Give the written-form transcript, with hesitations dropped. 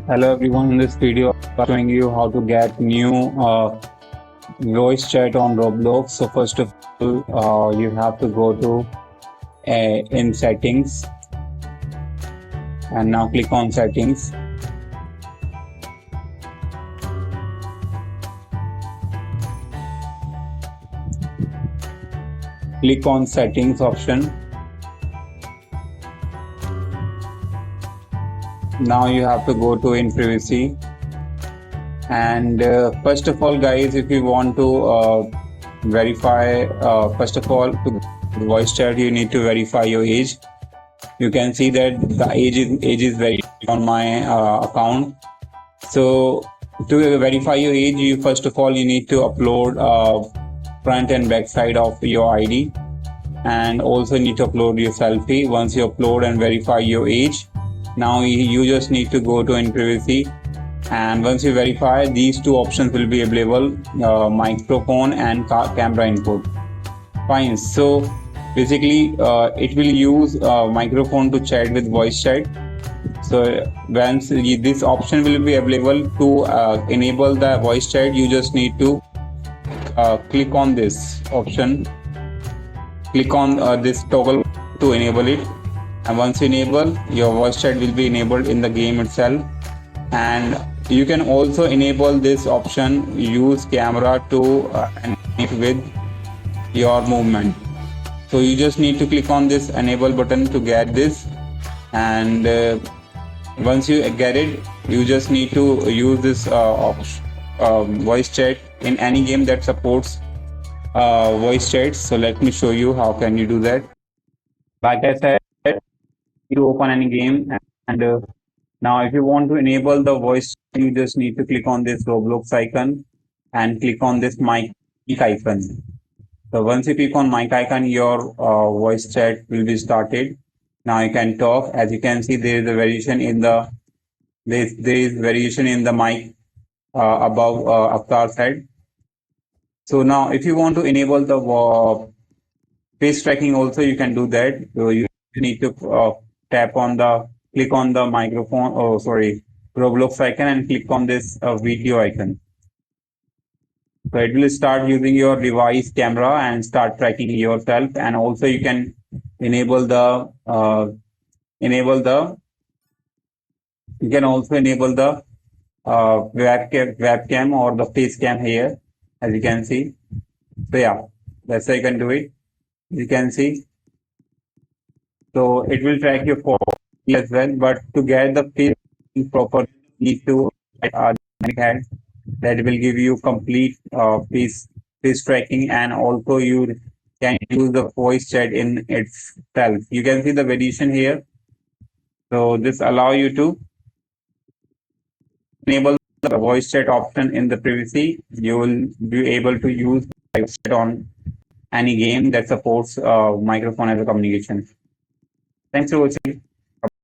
Hello everyone, in this video I'm showing you how to get new voice chat on Roblox. So first of all, you have to go to in settings and now click on settings. Click on settings option. Now you have to go to in privacy. And first of all guys, if you want to verify, first of all to voice chat you need to verify your age. You can see that the age is verified on my account. So to verify your age, you first of all you need to upload front and back side of your ID, and also need to upload your selfie. Once you upload and verify your age, now you just need to go to in privacy, and once you verify, these two options will be available, microphone and camera input. Fine. So basically it will use microphone to chat with voice chat. So once this option will be available to enable the voice chat, you just need to click on this option, click on this toggle to enable it, and once you enable, your voice chat will be enabled in the game itself. And you can also enable this option, use camera to animate with your movement. So you just need to click on this enable button to get this, and once you get it, you just need to use this voice chat in any game that supports voice chats. So let me show you how can you do that. Like I said, you open any game, and now if you want to enable the voice, you just need to click on this Roblox icon and click on this mic icon. So once you click on mic icon, your voice chat will be started. Now you can talk. As you can see, there is a variation in the there is variation in the mic above Avatar's head. So now, if you want to enable the face tracking, also you can do that. So you need to tap on the click on the microphone. Oh, sorry, Roblox icon and click on this video icon. So it will start using your device camera and start tracking yourself. And also you can enable the you can also enable the webcam or the face cam here, as you can see. So yeah, that's how you can do it. You can see. So it will track your phone as well, but to get the face proper, you need to head that will give you complete face tracking, and also you can use the voice chat in itself. You can see the variation here. So this allow you to enable the voice chat option in the privacy. You will be able to use voice chat on any game that supports microphone as a communication. Thanks for watching.